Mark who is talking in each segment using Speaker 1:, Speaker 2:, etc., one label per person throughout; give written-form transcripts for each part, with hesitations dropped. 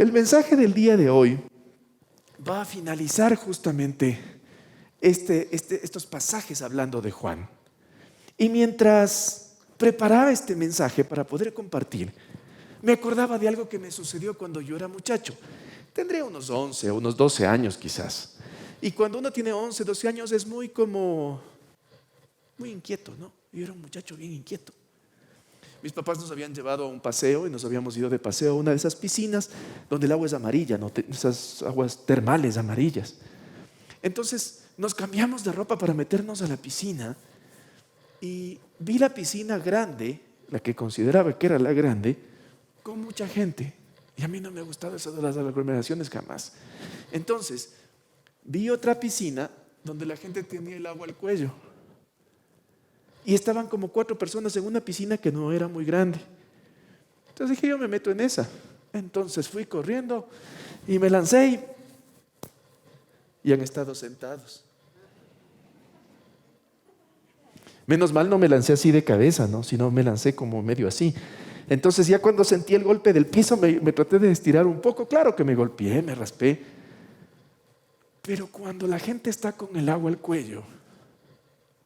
Speaker 1: El mensaje del día de hoy va a finalizar justamente estos pasajes hablando de Juan. Y mientras preparaba este mensaje para poder compartir, me acordaba de algo que me sucedió cuando yo era muchacho. Tendría unos 11 o unos 12 años quizás. Y cuando uno tiene 11, 12 años es muy inquieto, ¿no? Yo era un muchacho bien inquieto. Mis papás nos habían llevado a un paseo y nos habíamos ido de paseo a una de esas piscinas donde el agua es amarilla, ¿no? Esas aguas termales amarillas. Entonces nos cambiamos de ropa para meternos a la piscina y vi la piscina grande, la que consideraba que era la grande, con mucha gente. Y a mí no me ha gustado eso de las aglomeraciones jamás. Entonces vi otra piscina donde la gente tenía el agua al cuello. Y estaban como 4 personas en una piscina que no era muy grande. Entonces dije, yo me meto en esa. Entonces fui corriendo y me lancé y han estado sentados. Menos mal no me lancé así de cabeza, ¿no? Sino me lancé como medio así. Entonces ya cuando sentí el golpe del piso me traté de estirar un poco. Claro que me golpeé, me raspé. Pero cuando la gente está con el agua al cuello,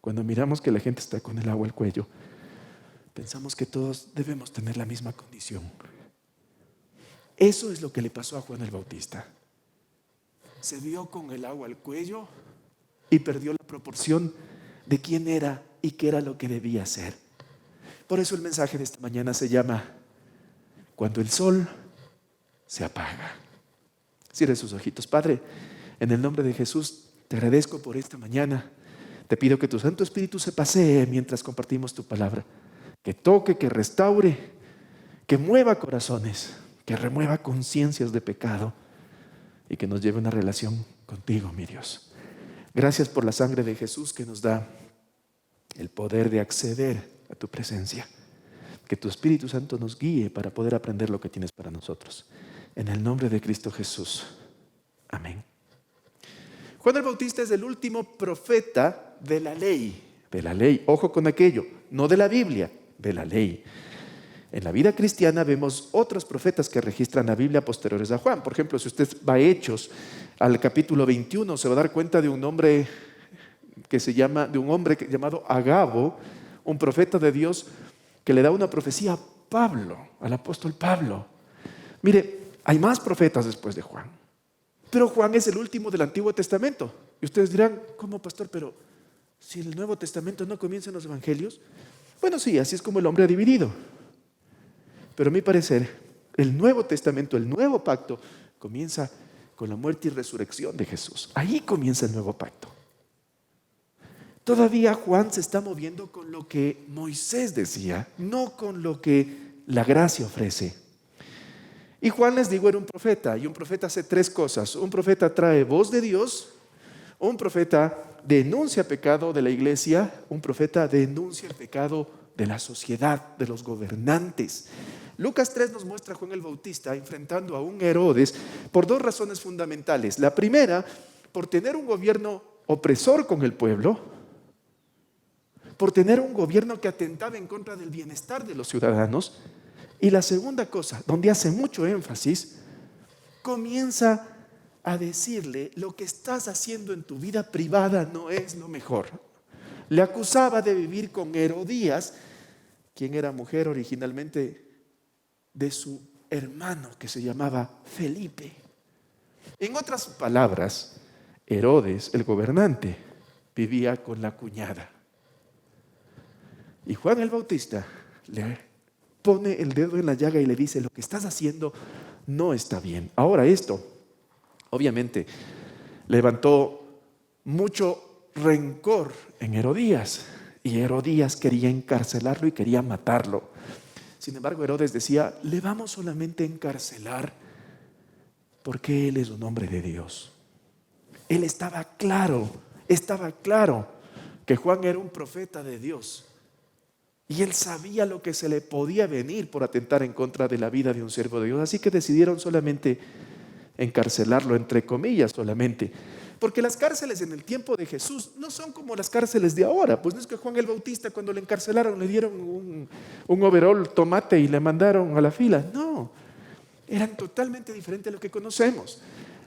Speaker 1: cuando miramos que la gente está con el agua al cuello, pensamos que todos debemos tener la misma condición. Eso es lo que le pasó a Juan el Bautista. Se vio con el agua al cuello y perdió la proporción de quién era y qué era lo que debía hacer. Por eso el mensaje de esta mañana se llama Cuando el sol se apaga. Cierre sus ojitos. Padre, en el nombre de Jesús, te agradezco por esta mañana. Te pido que tu Santo Espíritu se pasee mientras compartimos tu palabra. Que toque, que restaure, que mueva corazones, que remueva conciencias de pecado y que nos lleve a una relación contigo, mi Dios. Gracias por la sangre de Jesús que nos da el poder de acceder a tu presencia. Que tu Espíritu Santo nos guíe para poder aprender lo que tienes para nosotros. En el nombre de Cristo Jesús. Amén. Juan el Bautista es el último profeta de la ley. De la ley, ojo con aquello, no de la Biblia, de la ley. En la vida cristiana vemos otros profetas que registran la Biblia posteriores a Juan. Por ejemplo, si usted va a Hechos, al capítulo 21, se va a dar cuenta de un hombre llamado Agabo, un profeta de Dios, que le da una profecía a Pablo, al apóstol Pablo. Mire, hay más profetas después de Juan. Pero Juan es el último del Antiguo Testamento. Y ustedes dirán, ¿cómo, pastor? Pero si el Nuevo Testamento no comienza en los Evangelios. Bueno, sí, así es como el hombre ha dividido. Pero a mi parecer, el Nuevo Testamento, el nuevo pacto, comienza con la muerte y resurrección de Jesús. Ahí comienza el nuevo pacto. Todavía Juan se está moviendo con lo que Moisés decía, no con lo que la gracia ofrece. Y Juan, les digo, era un profeta, y un profeta hace 3 cosas. Un profeta trae voz de Dios, un profeta denuncia pecado de la iglesia, un profeta denuncia el pecado de la sociedad, de los gobernantes. Lucas 3 nos muestra a Juan el Bautista enfrentando a un Herodes por 2 razones fundamentales. La primera, por tener un gobierno opresor con el pueblo, por tener un gobierno que atentaba en contra del bienestar de los ciudadanos. Y la segunda cosa, donde hace mucho énfasis, comienza a decirle: lo que estás haciendo en tu vida privada no es lo mejor. Le acusaba de vivir con Herodías, quien era mujer originalmente de su hermano que se llamaba Felipe. En otras palabras, Herodes, el gobernante, vivía con la cuñada. Y Juan el Bautista le pone el dedo en la llaga y le dice: lo que estás haciendo no está bien. Ahora, esto obviamente levantó mucho rencor en Herodías, y Herodías quería encarcelarlo y quería matarlo. Sin embargo, Herodes decía: le vamos solamente a encarcelar porque él es un hombre de Dios. Él estaba claro que Juan era un profeta de Dios. Y él sabía lo que se le podía venir por atentar en contra de la vida de un siervo de Dios. Así que decidieron solamente encarcelarlo, entre comillas solamente. Porque las cárceles en el tiempo de Jesús no son como las cárceles de ahora. Pues no es que Juan el Bautista, cuando le encarcelaron, le dieron un overol tomate y le mandaron a la fila. No, eran totalmente diferentes a lo que conocemos.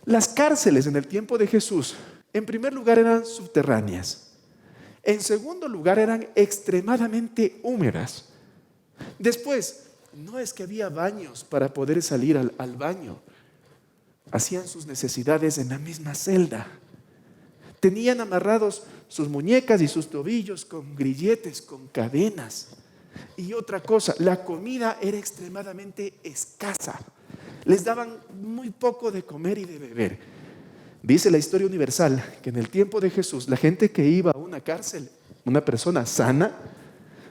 Speaker 1: Las cárceles en el tiempo de Jesús, en primer lugar, eran subterráneas. En segundo lugar, eran extremadamente húmedas. Después, no es que había baños para poder salir al baño. Hacían sus necesidades en la misma celda. Tenían amarrados sus muñecas y sus tobillos con grilletes, con cadenas. Y otra cosa, la comida era extremadamente escasa. Les daban muy poco de comer y de beber. Dice la historia universal que en el tiempo de Jesús, la gente que iba a una cárcel, una persona sana,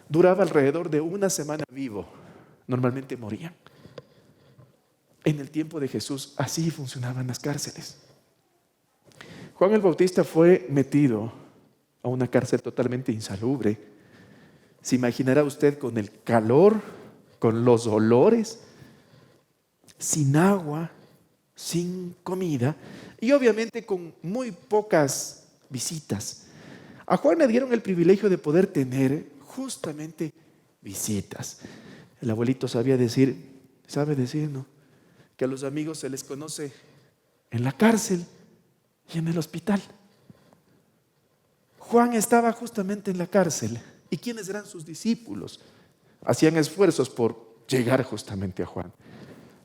Speaker 1: duraba alrededor de una semana vivo. Normalmente morían. En el tiempo de Jesús, así funcionaban las cárceles. Juan el Bautista fue metido a una cárcel totalmente insalubre. ¿Se imaginará usted con el calor, con los olores, sin agua, sin comida y obviamente con muy pocas visitas? A Juan le dieron el privilegio de poder tener justamente visitas. El abuelito sabe decir, ¿no? Que a los amigos se les conoce en la cárcel y en el hospital. Juan estaba justamente en la cárcel. ¿Y quiénes eran sus discípulos? Hacían esfuerzos por llegar justamente a Juan.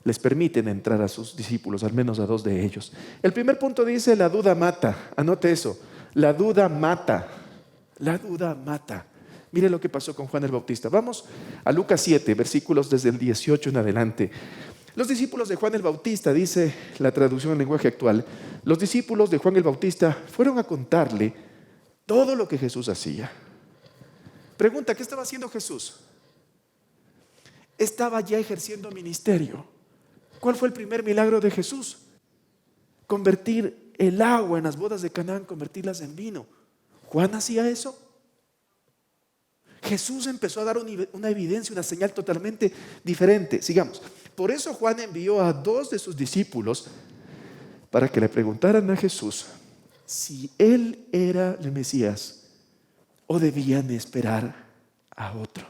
Speaker 1: Les permiten entrar a sus discípulos, al menos a 2 de ellos. El primer punto dice: la duda mata. Anote eso. La duda mata. La duda mata. Mire lo que pasó con Juan el Bautista. Vamos a Lucas 7, versículos desde el 18 en adelante. Los discípulos de Juan el Bautista, dice la traducción en lenguaje actual, los discípulos de Juan el Bautista fueron a contarle todo lo que Jesús hacía. Pregunta, ¿qué estaba haciendo Jesús? Estaba ya ejerciendo ministerio. ¿Cuál fue el primer milagro de Jesús? Convertir el agua en las bodas de Canaán, convertirlas en vino. ¿Juan hacía eso? Jesús empezó a dar una evidencia, una señal totalmente diferente. Sigamos. Por eso Juan envió a 2 de sus discípulos para que le preguntaran a Jesús si él era el Mesías o debían esperar a otro.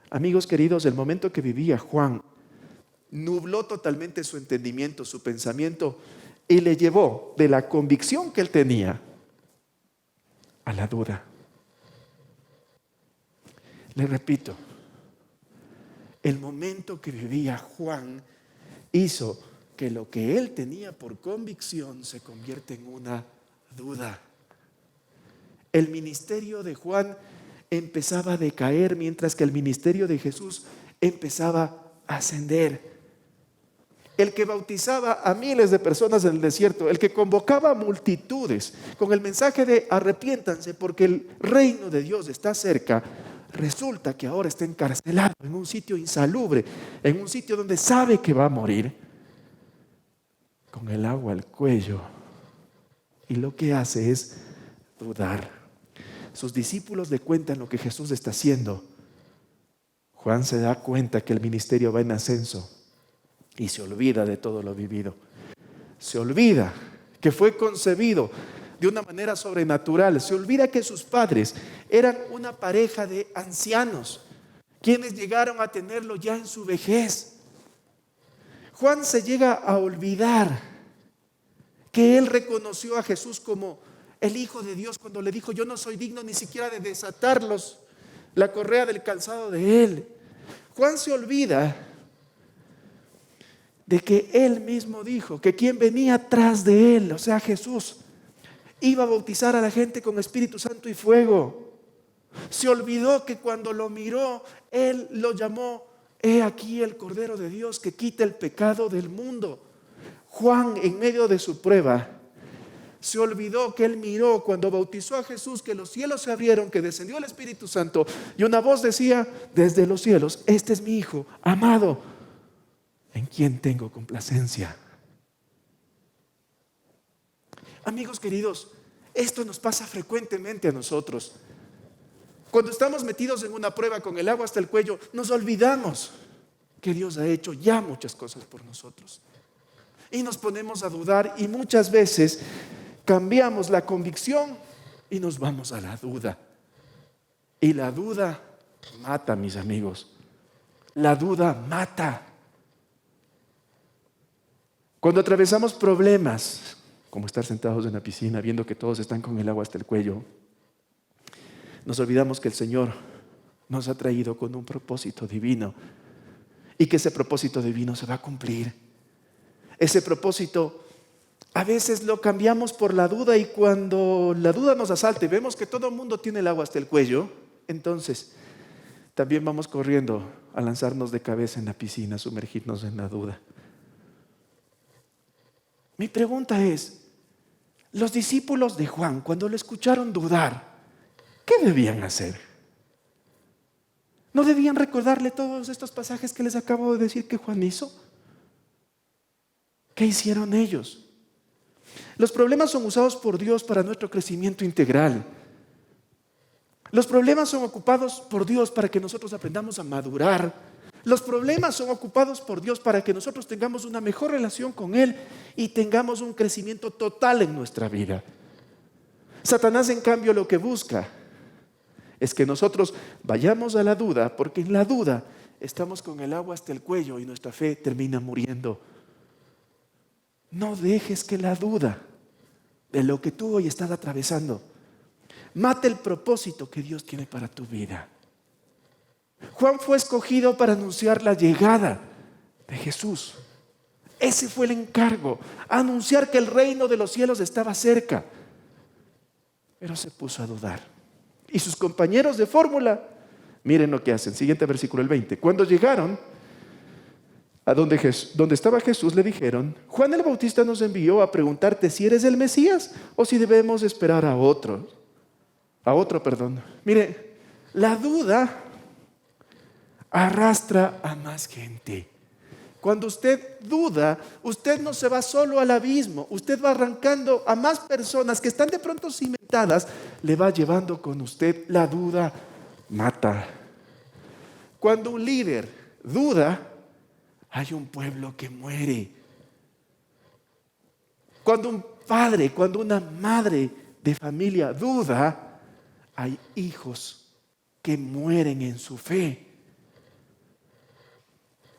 Speaker 1: Amigos queridos, el momento que vivía Juan nubló totalmente su entendimiento, su pensamiento, y le llevó de la convicción que él tenía a la duda. Le repito, el momento que vivía Juan hizo que lo que él tenía por convicción se convierte en una duda. El ministerio de Juan empezaba a decaer, mientras que el ministerio de Jesús empezaba a ascender. El que bautizaba a miles de personas en el desierto, el que convocaba a multitudes con el mensaje de arrepiéntanse porque el reino de Dios está cerca, resulta que ahora está encarcelado en un sitio insalubre, en un sitio donde sabe que va a morir, con el agua al cuello, y lo que hace es dudar. Sus discípulos le cuentan lo que Jesús está haciendo. Juan se da cuenta que el ministerio va en ascenso y se olvida de todo lo vivido. Se olvida que fue concebido de una manera sobrenatural. Se olvida que sus padres eran una pareja de ancianos, quienes llegaron a tenerlo ya en su vejez. Juan se llega a olvidar que él reconoció a Jesús como el Hijo de Dios cuando le dijo: yo no soy digno ni siquiera de desatar la correa del calzado de él. Juan se olvida de que él mismo dijo que quien venía tras de él, o sea Jesús, iba a bautizar a la gente con Espíritu Santo y fuego. Se olvidó que cuando lo miró, él lo llamó: he aquí el Cordero de Dios que quita el pecado del mundo. Juan, en medio de su prueba, se olvidó que él miró cuando bautizó a Jesús, que los cielos se abrieron, que descendió el Espíritu Santo y una voz decía desde los cielos: este es mi Hijo amado, en quien tengo complacencia. Amigos queridos, esto nos pasa frecuentemente a nosotros. Cuando estamos metidos en una prueba con el agua hasta el cuello, nos olvidamos que Dios ha hecho ya muchas cosas por nosotros. Y nos ponemos a dudar y muchas veces cambiamos la convicción y nos vamos a la duda. Y la duda mata, mis amigos. La duda mata. Cuando atravesamos problemas, como estar sentados en la piscina, viendo que todos están con el agua hasta el cuello, nos olvidamos que el Señor nos ha traído con un propósito divino y que ese propósito divino se va a cumplir. Ese propósito a veces lo cambiamos por la duda, y cuando la duda nos asalta y vemos que todo el mundo tiene el agua hasta el cuello, entonces también vamos corriendo a lanzarnos de cabeza en la piscina, a sumergirnos en la duda. Mi pregunta es, los discípulos de Juan, cuando lo escucharon dudar, ¿qué debían hacer? ¿No debían recordarle todos estos pasajes que les acabo de decir que Juan hizo? ¿Qué hicieron ellos? Los problemas son usados por Dios para nuestro crecimiento integral. Los problemas son ocupados por Dios para que nosotros aprendamos a madurar. Los problemas son ocupados por Dios para que nosotros tengamos una mejor relación con Él y tengamos un crecimiento total en nuestra vida. Satanás, en cambio, lo que busca es que nosotros vayamos a la duda, porque en la duda estamos con el agua hasta el cuello y nuestra fe termina muriendo. No dejes que la duda de lo que tú hoy estás atravesando mate el propósito que Dios tiene para tu vida. Juan fue escogido para anunciar la llegada de Jesús. Ese fue el encargo, anunciar que el reino de los cielos estaba cerca. Pero se puso a dudar. Y sus compañeros de fórmula, miren lo que hacen. Siguiente versículo, el 20. Cuando llegaron a donde estaba Jesús, le dijeron: Juan el Bautista nos envió a preguntarte si eres el Mesías o si debemos esperar a otro. Mire, la duda arrastra a más gente. Cuando usted duda, usted no se va solo al abismo, usted va arrancando a más personas que están de pronto cimentadas, le va llevando con usted. La duda mata. Cuando un líder duda, hay un pueblo que muere. Cuando un padre, cuando una madre de familia duda, hay hijos que mueren en su fe.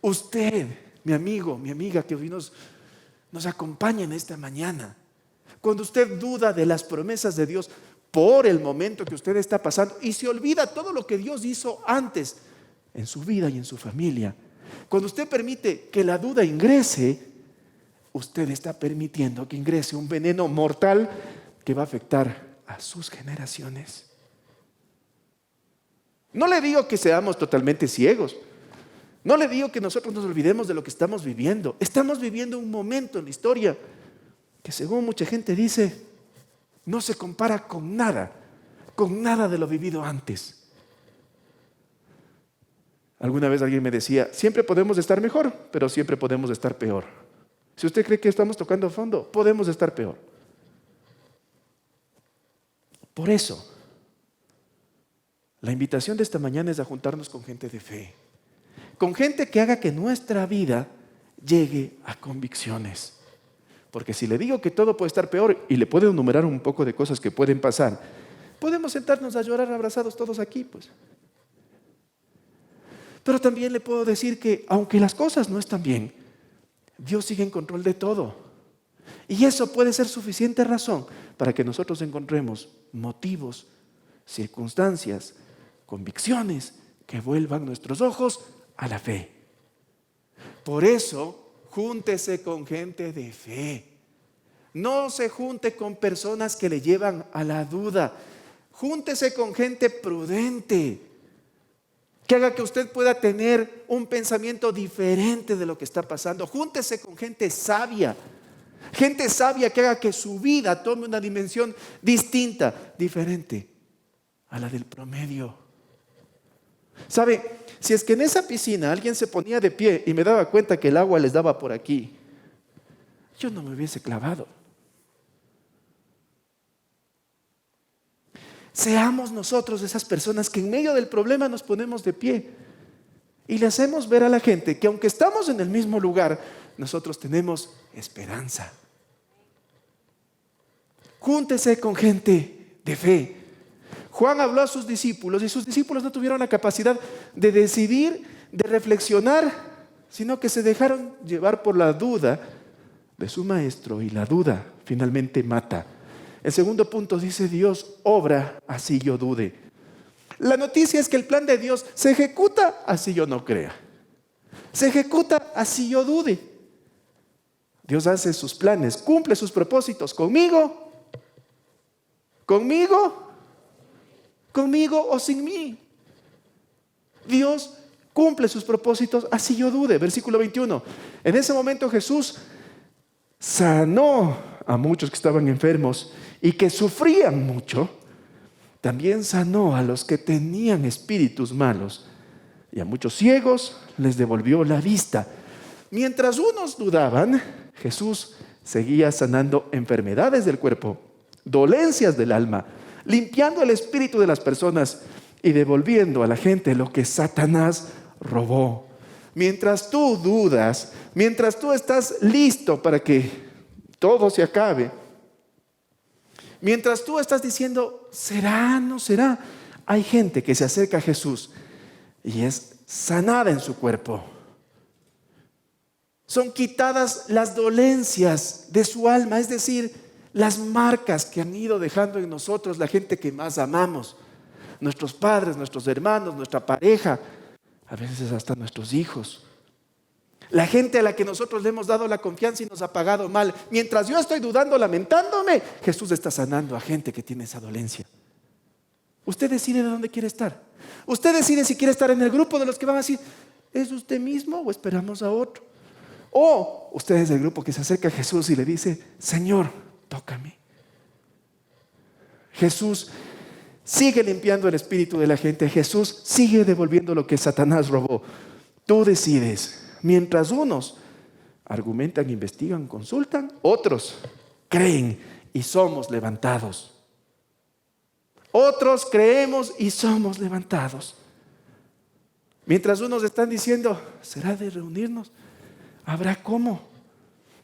Speaker 1: Usted, mi amigo, mi amiga que hoy nos acompaña en esta mañana, cuando usted duda de las promesas de Dios por el momento que usted está pasando y se olvida todo lo que Dios hizo antes en su vida y en su familia, cuando usted permite que la duda ingrese, usted está permitiendo que ingrese un veneno mortal que va a afectar a sus generaciones. No le digo que seamos totalmente ciegos. No le digo que nosotros nos olvidemos de lo que estamos viviendo. Estamos viviendo un momento en la historia que, según mucha gente dice, no se compara con nada de lo vivido antes. Alguna vez alguien me decía: siempre podemos estar mejor, pero siempre podemos estar peor. Si usted cree que estamos tocando fondo, podemos estar peor. Por eso, la invitación de esta mañana es a juntarnos con gente de fe, con gente que haga que nuestra vida llegue a convicciones. Porque si le digo que todo puede estar peor y le puedo enumerar un poco de cosas que pueden pasar, podemos sentarnos a llorar abrazados todos aquí, pues. Pero también le puedo decir que aunque las cosas no están bien, Dios sigue en control de todo. Y eso puede ser suficiente razón para que nosotros encontremos motivos, circunstancias, convicciones que vuelvan nuestros ojos a la fe. Por eso, júntese con gente de fe. No se junte con personas que le llevan a la duda. Júntese con gente prudente, que haga que usted pueda tener un pensamiento diferente de lo que está pasando. Júntese con gente sabia que haga que su vida tome una dimensión distinta, diferente a la del promedio. ¿Sabe? Si es que en esa piscina alguien se ponía de pie y me daba cuenta que el agua les daba por aquí, yo no me hubiese clavado. Seamos nosotros esas personas que en medio del problema nos ponemos de pie y le hacemos ver a la gente que aunque estamos en el mismo lugar, nosotros tenemos esperanza. Júntese con gente de fe. Juan habló a sus discípulos y sus discípulos no tuvieron la capacidad de decidir, de reflexionar, sino que se dejaron llevar por la duda de su maestro y la duda finalmente mata. El segundo punto dice: Dios obra así yo dude. La noticia es que el plan de Dios se ejecuta así yo no crea. Se ejecuta así yo dude. Dios hace sus planes, cumple sus propósitos conmigo o sin mí. Dios cumple sus propósitos así yo dude. Versículo 21. En ese momento Jesús sanó a muchos que estaban enfermos y que sufrían mucho. También sanó a los que tenían espíritus malos, y a muchos ciegos les devolvió la vista. Mientras unos dudaban, Jesús seguía sanando enfermedades del cuerpo, dolencias del alma, limpiando el espíritu de las personas y devolviendo a la gente lo que Satanás robó. Mientras tú dudas, mientras tú estás listo para que todo se acabe, mientras tú estás diciendo, ¿será, no será? Hay gente que se acerca a Jesús y es sanada en su cuerpo. Son quitadas las dolencias de su alma, es decir, las marcas que han ido dejando en nosotros la gente que más amamos. Nuestros padres, nuestros hermanos, nuestra pareja, a veces hasta nuestros hijos. La gente a la que nosotros le hemos dado la confianza y nos ha pagado mal. Mientras yo estoy dudando, lamentándome, Jesús está sanando a gente que tiene esa dolencia. Usted decide de dónde quiere estar. Usted decide si quiere estar en el grupo de los que van a decir, ¿es usted mismo o esperamos a otro? O usted es del grupo que se acerca a Jesús y le dice, Señor, tócame. Jesús sigue limpiando el espíritu de la gente. Jesús sigue devolviendo lo que Satanás robó. Tú decides. Mientras unos argumentan, investigan, consultan, otros creen y somos levantados. Otros creemos y somos levantados. Mientras unos están diciendo, ¿será de reunirnos? ¿Habrá cómo?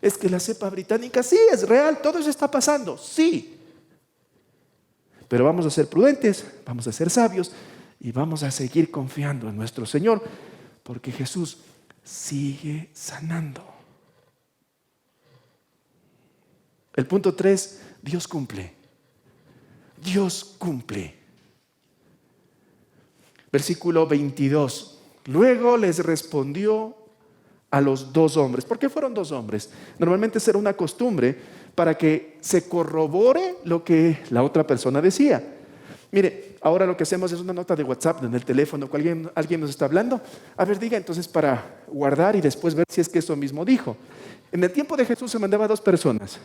Speaker 1: Es que la cepa británica sí es real, todo eso está pasando, sí. Pero vamos a ser prudentes, vamos a ser sabios y vamos a seguir confiando en nuestro Señor, porque Jesús sigue sanando. El punto 3, Dios cumple. Dios cumple. Versículo 22. Luego les respondió a los 2 hombres. ¿Por qué fueron 2 hombres? Normalmente será una costumbre para que se corrobore lo que la otra persona decía. Mire, ahora lo que hacemos es una nota de WhatsApp en el teléfono, que alguien nos está hablando. A ver, diga entonces para guardar y después ver si es que eso mismo dijo. En el tiempo de Jesús se mandaba a 2 personas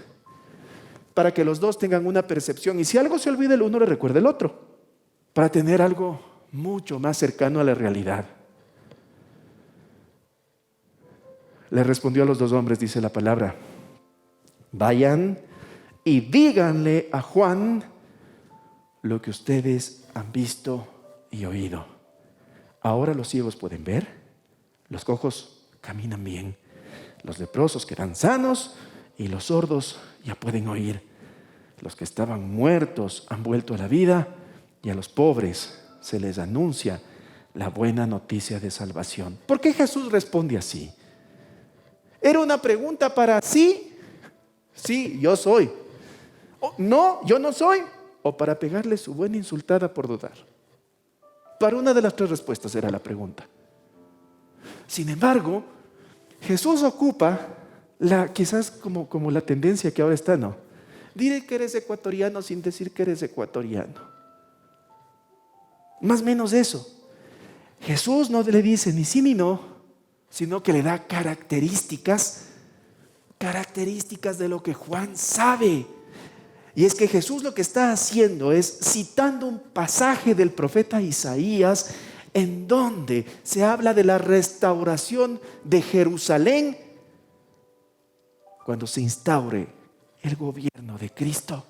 Speaker 1: para que los 2 tengan una percepción. Y si algo se olvida el uno, le recuerda el otro, para tener algo mucho más cercano a la realidad. Le respondió a los 2 hombres, dice la palabra, vayan y díganle a Juan lo que ustedes han visto y oído. Ahora los ciegos pueden ver, los cojos caminan bien, los leprosos quedan sanos y los sordos ya pueden oír. Los que estaban muertos han vuelto a la vida y a los pobres se les anuncia la buena noticia de salvación. ¿Por qué Jesús responde así? ¿Era una pregunta para sí? Sí, yo soy. No, yo no soy. O para pegarle su buena insultada por dudar. Para una de las 3 respuestas era la pregunta. Sin embargo, Jesús ocupa quizás como la tendencia que ahora está, ¿no? Dile que eres ecuatoriano sin decir que eres ecuatoriano. Más o menos eso. Jesús no le dice ni sí ni no, sino que le da características de lo que Juan sabe. Y es que Jesús lo que está haciendo es citando un pasaje del profeta Isaías en donde se habla de la restauración de Jerusalén cuando se instaure el gobierno de Cristo.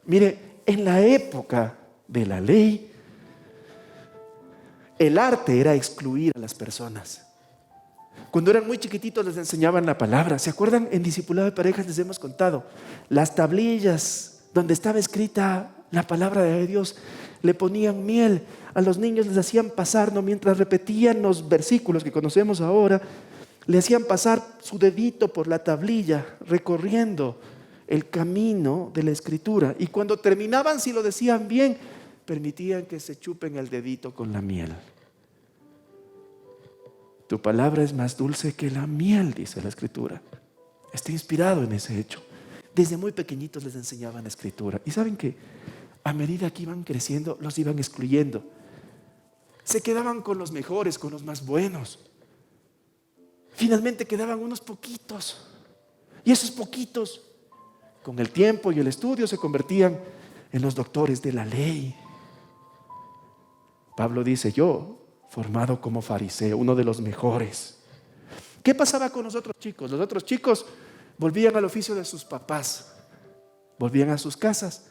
Speaker 1: Mire, en la época de la ley, el arte era excluir a las personas. Cuando eran muy chiquititos les enseñaban la palabra. ¿Se acuerdan? En Discipulado de Parejas les hemos contado. Las tablillas donde estaba escrita la palabra de Dios, le ponían miel. A los niños les hacían pasar, ¿no? Mientras repetían los versículos que conocemos ahora, Le hacían pasar su dedito por la tablilla, recorriendo el camino de la escritura. Y cuando terminaban, si lo decían bien, permitían que se chupen el dedito con la miel. Tu palabra es más dulce que la miel, dice la escritura. Está inspirado en ese hecho. Desde muy pequeñitos les enseñaban la escritura. Y saben que a medida que iban creciendo, los iban excluyendo. Se quedaban con los mejores, con los más buenos. Finalmente quedaban unos poquitos. Y esos poquitos, con el tiempo y el estudio, se convertían en los doctores de la ley. Pablo dice, yo, formado como fariseo, uno de los mejores. ¿Qué pasaba con los otros chicos? Los otros chicos volvían al oficio de sus papás, volvían a sus casas.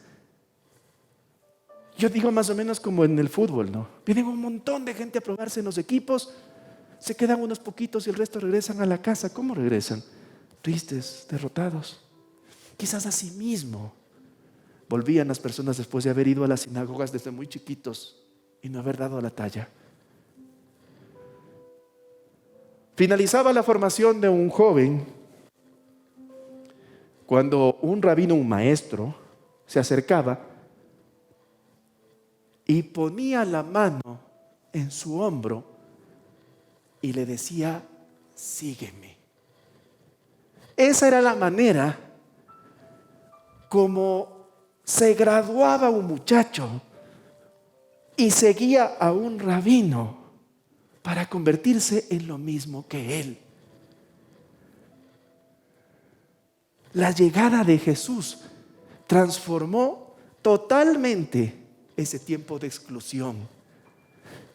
Speaker 1: Yo digo más o menos como en el fútbol, ¿no? Vienen un montón de gente a probarse en los equipos, se quedan unos poquitos y el resto regresan a la casa. ¿Cómo regresan? Tristes, derrotados. Quizás así mismo volvían las personas después de haber ido a las sinagogas desde muy chiquitos y no haber dado la talla. Finalizaba la formación de un joven cuando un rabino, un maestro, se acercaba y ponía la mano en su hombro y le decía, sígueme. Esa era la manera como se graduaba un muchacho y seguía a un rabino para convertirse en lo mismo que él. La llegada de Jesús transformó totalmente ese tiempo de exclusión.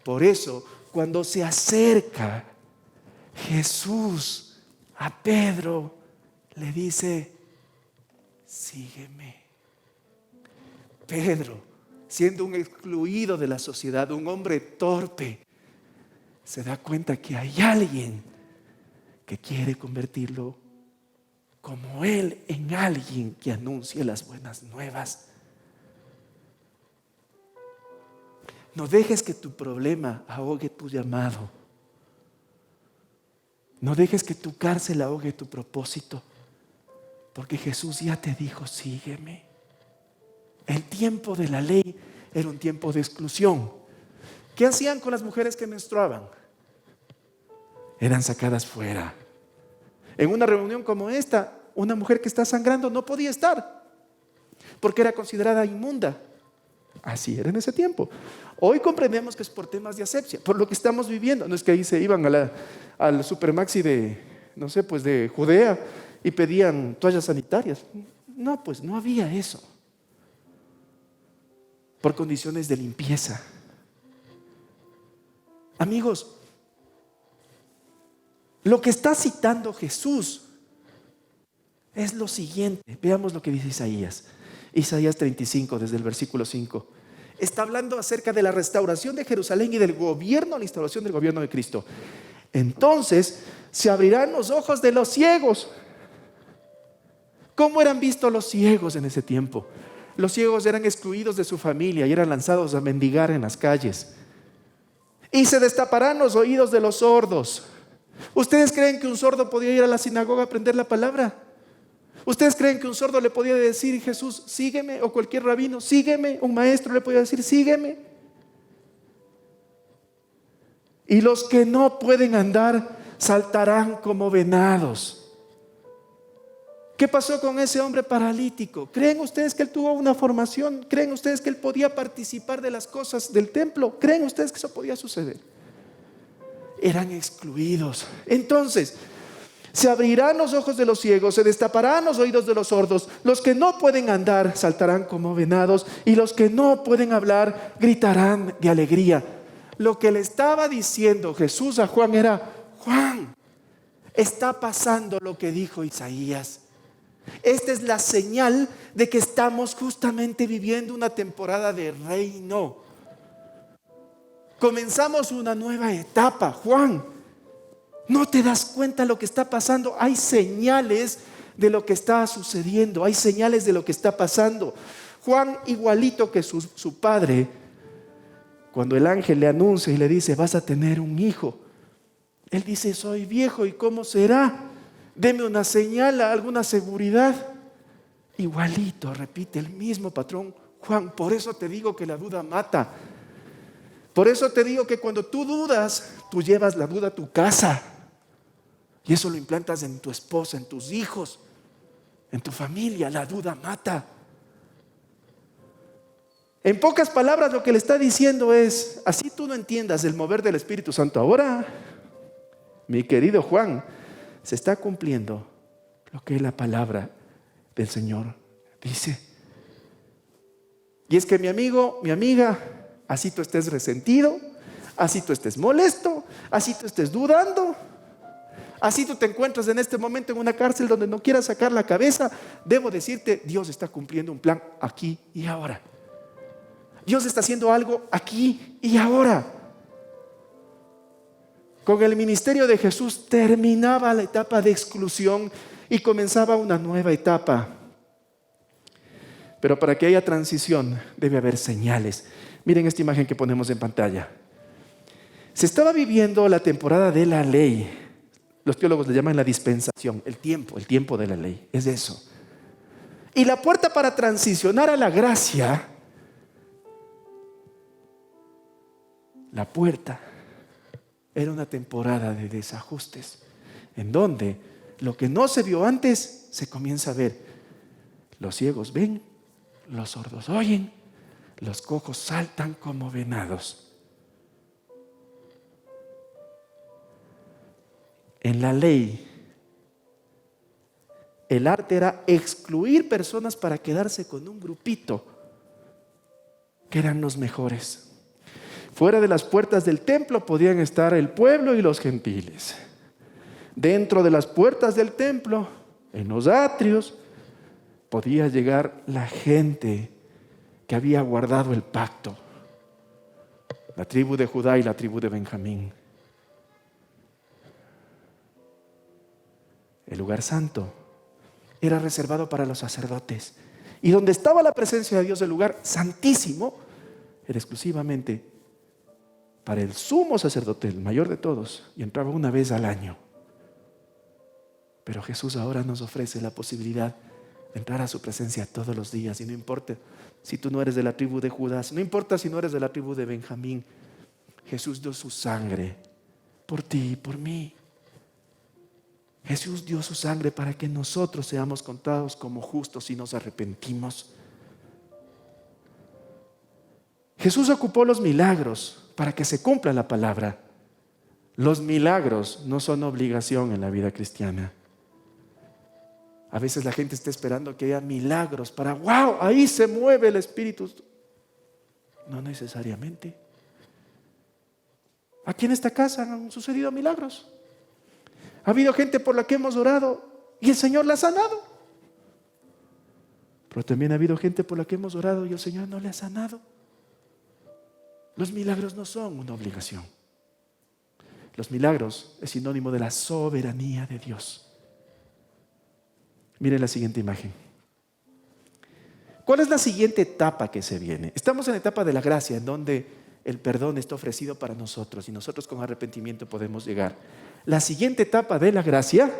Speaker 1: Por eso, cuando se acerca Jesús a Pedro, le dice, sígueme. Pedro, siendo un excluido de la sociedad, un hombre torpe, se da cuenta que hay alguien que quiere convertirlo como él en alguien que anuncie las buenas nuevas. No dejes que tu problema ahogue tu llamado. No dejes que tu cárcel ahogue tu propósito. Porque Jesús ya te dijo, sígueme. El tiempo de la ley era un tiempo de exclusión. ¿Qué hacían con las mujeres que menstruaban? Eran sacadas fuera. En una reunión como esta, una mujer que está sangrando no podía estar porque era considerada inmunda. Así era en ese tiempo. Hoy comprendemos que es por temas de asepsia, por lo que estamos viviendo. No es que ahí se iban al Supermaxi de Judea y pedían toallas sanitarias. No, pues no había eso. Por condiciones de limpieza. Amigos, lo que está citando Jesús es lo siguiente. Veamos lo que dice Isaías. Isaías 35, desde el versículo 5. Está hablando acerca de la restauración de Jerusalén y del gobierno, la instauración del gobierno de Cristo. Entonces se abrirán los ojos de los ciegos. ¿Cómo eran vistos los ciegos en ese tiempo? Los ciegos eran excluidos de su familia y eran lanzados a mendigar en las calles. Y se destaparán los oídos de los sordos. ¿Ustedes creen que un sordo podía ir a la sinagoga a aprender la palabra? ¿Ustedes creen que un sordo le podía decir Jesús, sígueme? O cualquier rabino, sígueme. Un maestro le podía decir, sígueme. Y los que no pueden andar saltarán como venados. ¿Qué pasó con ese hombre paralítico? ¿Creen ustedes que él tuvo una formación? ¿Creen ustedes que él podía participar de las cosas del templo? ¿Creen ustedes que eso podía suceder? Eran excluidos. Entonces, se abrirán los ojos de los ciegos, se destaparán los oídos de los sordos. Los que no pueden andar saltarán como venados y los que no pueden hablar gritarán de alegría. Lo que le estaba diciendo Jesús a Juan era, Juan, está pasando lo que dijo Isaías. Esta es la señal de que estamos justamente viviendo una temporada de reino. Comenzamos una nueva etapa. Juan, ¿no te das cuenta de lo que está pasando? Hay señales de lo que está sucediendo. Hay señales de lo que está pasando. Juan, igualito que su padre, cuando el ángel le anuncia y le dice, vas a tener un hijo, Él dice, soy viejo, ¿y cómo será? Deme una señal, alguna seguridad. Igualito, repite el mismo patrón Juan. Por eso te digo que la duda mata. Por eso te digo que cuando tú dudas, tú llevas la duda a tu casa. Y eso lo implantas en tu esposa, en tus hijos, en tu familia. La duda mata. En pocas palabras, lo que le está diciendo es, así tú no entiendas el mover del Espíritu Santo ahora, mi querido Juan, se está cumpliendo lo que la palabra del Señor dice. Y es que mi amigo, mi amiga, así tú estés resentido, así tú estés molesto, así tú estés dudando, así tú te encuentras en este momento en una cárcel donde no quieras sacar la cabeza, debo decirte, Dios está cumpliendo un plan aquí y ahora. Dios está haciendo algo aquí y ahora. Con el ministerio de Jesús terminaba la etapa de exclusión y comenzaba una nueva etapa. Pero para que haya transición debe haber señales. Miren esta imagen que ponemos en pantalla. Se estaba viviendo la temporada de la ley. Los teólogos le llaman la dispensación, el tiempo de la ley. Es eso. Y la puerta para transicionar a la gracia, la puerta era una temporada de desajustes, en donde lo que no se vio antes se comienza a ver. Los ciegos ven, los sordos oyen, los cojos saltan como venados. En la ley, el arte era excluir personas para quedarse con un grupito que eran los mejores. Fuera de las puertas del templo podían estar el pueblo y los gentiles. Dentro de las puertas del templo, en los atrios, podía llegar la gente que había guardado el pacto. La tribu de Judá y la tribu de Benjamín. El lugar santo era reservado para los sacerdotes. Y donde estaba la presencia de Dios, el lugar santísimo, era exclusivamente para el sumo sacerdote, el mayor de todos, y entraba una vez al año. Pero Jesús ahora nos ofrece la posibilidad de entrar a su presencia todos los días. Y no importa si tú no eres de la tribu de Judá, no importa si no eres de la tribu de Benjamín, Jesús dio su sangre por ti y por mí. Jesús dio su sangre para que nosotros seamos contados como justos y nos arrepentimos. Jesús ocupó los milagros para que se cumpla la palabra. Los milagros no son obligación en la vida cristiana. A veces la gente está esperando que haya milagros para, wow, ahí se mueve el Espíritu. No necesariamente. Aquí en esta casa han sucedido milagros. Ha habido gente por la que hemos orado y el Señor la ha sanado. Pero también ha habido gente por la que hemos orado y el Señor no le ha sanado. Los milagros no son una obligación. Los milagros es sinónimo de la soberanía de Dios. Miren la siguiente imagen. ¿Cuál es la siguiente etapa que se viene? Estamos en la etapa de la gracia, en donde el perdón está ofrecido para nosotros y nosotros con arrepentimiento podemos llegar. La siguiente etapa de la gracia,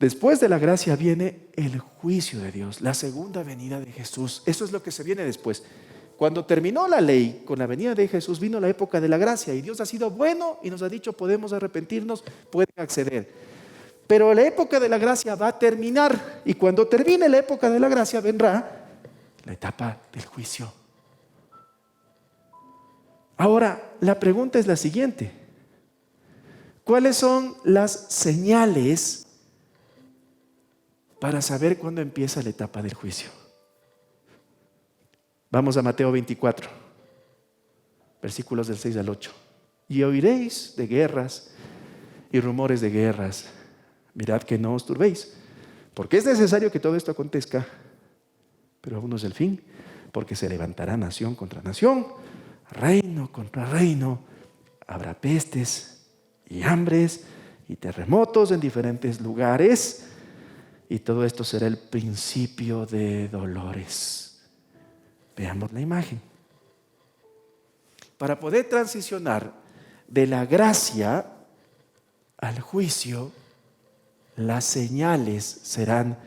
Speaker 1: después de la gracia viene el juicio de Dios, la segunda venida de Jesús. Eso es lo que se viene después. Cuando terminó la ley, con la venida de Jesús, vino la época de la gracia y Dios ha sido bueno y nos ha dicho podemos arrepentirnos, pueden acceder. Pero la época de la gracia va a terminar y cuando termine la época de la gracia vendrá la etapa del juicio. Ahora, la pregunta es la siguiente. ¿Cuáles son las señales para saber cuándo empieza la etapa del juicio? Vamos a Mateo 24, versículos del 6 al 8. Y oiréis de guerras y rumores de guerras. Mirad que no os turbéis, porque es necesario que todo esto acontezca, pero aún no es el fin, porque se levantará nación contra nación, reino contra reino, habrá pestes y hambres y terremotos en diferentes lugares, y todo esto será el principio de dolores. Veamos la imagen. Para poder transicionar de la gracia al juicio, las señales serán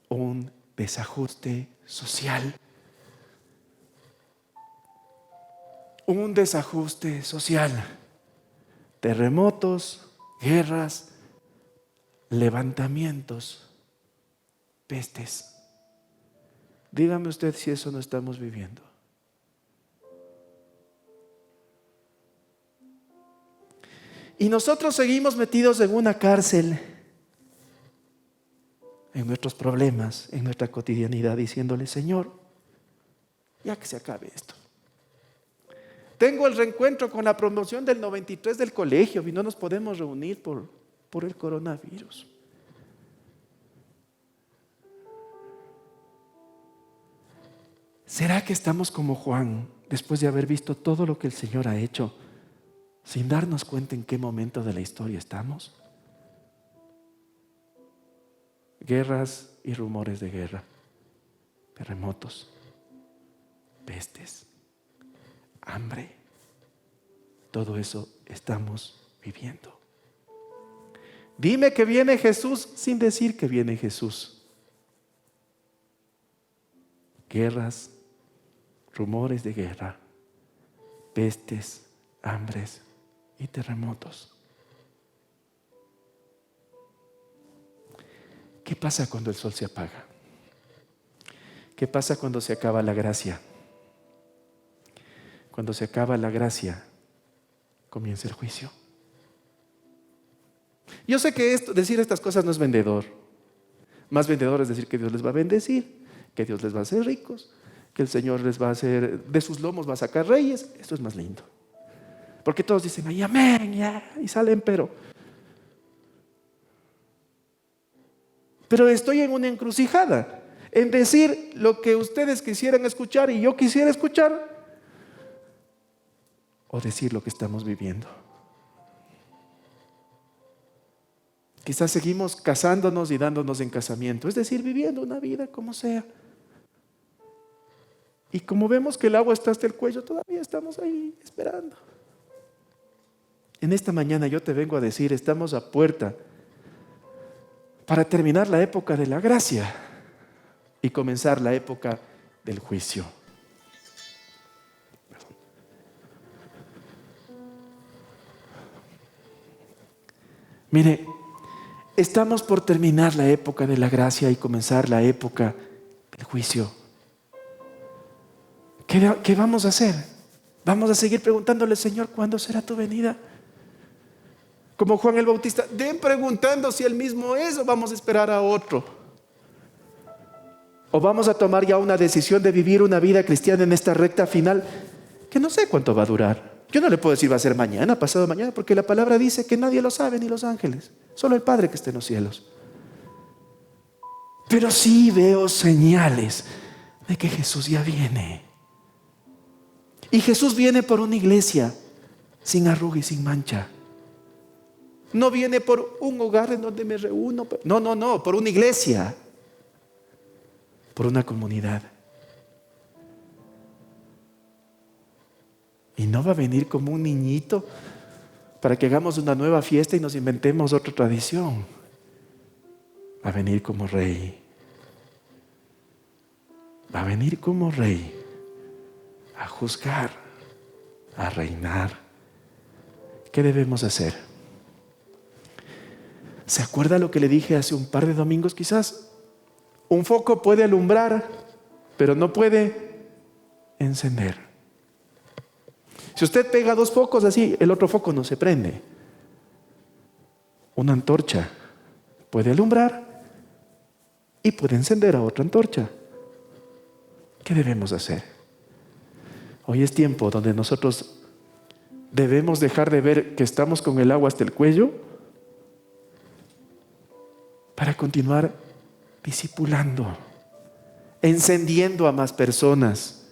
Speaker 1: un desajuste social. Un desajuste social. Terremotos, guerras, levantamientos, pestes. Dígame usted si eso no estamos viviendo. Y nosotros seguimos metidos en una cárcel, en nuestros problemas, en nuestra cotidianidad, diciéndole: Señor, ya que se acabe esto. Tengo el reencuentro con la promoción del 93 del colegio y no nos podemos reunir por el coronavirus. ¿Será que estamos como Juan, después de haber visto todo lo que el Señor ha hecho, sin darnos cuenta en qué momento de la historia estamos? Guerras y rumores de guerra, terremotos, pestes, hambre. Todo eso estamos viviendo. Dime que viene Jesús sin decir que viene Jesús. Guerras, rumores de guerra, pestes, hambres y terremotos. ¿Qué pasa cuando el sol se apaga? ¿Qué pasa cuando se acaba la gracia? Cuando se acaba la gracia, comienza el juicio. Yo sé que decir estas cosas no es vendedor. Más vendedor es decir que Dios les va a bendecir, que Dios les va a hacer ricos, que el Señor les va a hacer, de sus lomos va a sacar reyes. Esto es más lindo. Porque todos dicen: ay, amén, ya, y salen, pero estoy en una encrucijada, en decir lo que ustedes quisieran escuchar y yo quisiera escuchar, o decir lo que estamos viviendo. Quizás seguimos casándonos y dándonos en casamiento, es decir, viviendo una vida como sea. Y como vemos que el agua está hasta el cuello, todavía estamos ahí esperando. En esta mañana yo te vengo a decir: estamos a puerta para terminar la época de la gracia y comenzar la época del juicio. Mire, estamos por terminar la época de la gracia y comenzar la época del juicio. ¿Qué vamos a hacer? Vamos a seguir preguntándole: Señor, ¿cuándo será tu venida? Como Juan el Bautista, ven preguntando si él mismo es, o vamos a esperar a otro. O vamos a tomar ya una decisión de vivir una vida cristiana en esta recta final, que no sé cuánto va a durar. Yo no le puedo decir va a ser mañana, pasado mañana, porque la palabra dice que nadie lo sabe, ni los ángeles, solo el Padre que está en los cielos. Pero sí veo señales de que Jesús ya viene. Y Jesús viene por una iglesia sin arruga y sin mancha. No viene por un hogar en donde me reúno. No, por una iglesia. Por una comunidad. Y no va a venir como un niñito para que hagamos una nueva fiesta y nos inventemos otra tradición. Va a venir como rey. Va a venir como rey a juzgar, a reinar. ¿Qué debemos hacer? ¿Se acuerda lo que le dije hace un par de domingos quizás? Un foco puede alumbrar, pero no puede encender. Si usted pega dos focos así, el otro foco no se prende. Una antorcha puede alumbrar y puede encender a otra antorcha. ¿Qué debemos hacer? Hoy es tiempo donde nosotros debemos dejar de ver que estamos con el agua hasta el cuello para continuar discipulando, encendiendo a más personas,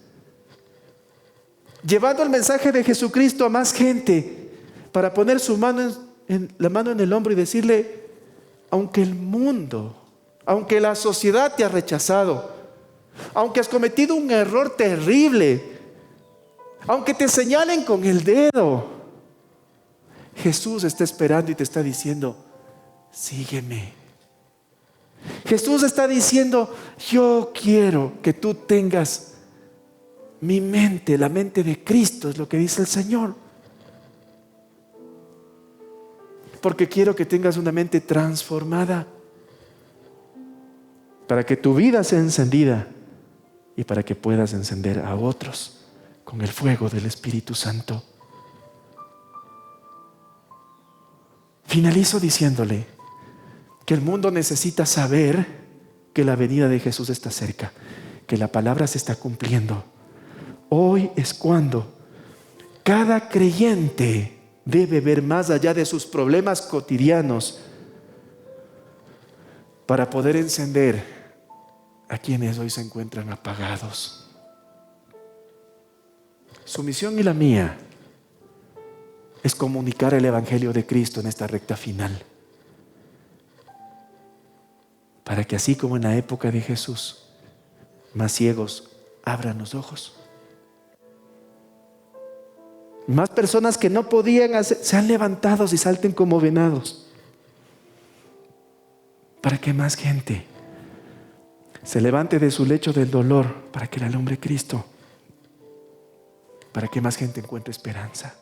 Speaker 1: llevando el mensaje de Jesucristo a más gente, para poner su mano la mano en el hombro y decirle: aunque el mundo, aunque la sociedad te ha rechazado, aunque has cometido un error terrible, aunque te señalen con el dedo, Jesús está esperando y te está diciendo, sígueme. Jesús está diciendo, yo quiero que tú tengas mi mente, la mente de Cristo, es lo que dice el Señor. Porque quiero que tengas una mente transformada, para que tu vida sea encendida y para que puedas encender a otros con el fuego del Espíritu Santo. Finalizo diciéndole que el mundo necesita saber que la venida de Jesús está cerca, que la palabra se está cumpliendo. Hoy es cuando cada creyente debe ver más allá de sus problemas cotidianos para poder encender a quienes hoy se encuentran apagados. Su misión y la mía es comunicar el Evangelio de Cristo en esta recta final, para que así como en la época de Jesús, más ciegos abran los ojos. Más personas que no podían sean levantados y salten como venados, para que más gente se levante de su lecho del dolor, para que le alumbre Cristo, para que más gente encuentre esperanza.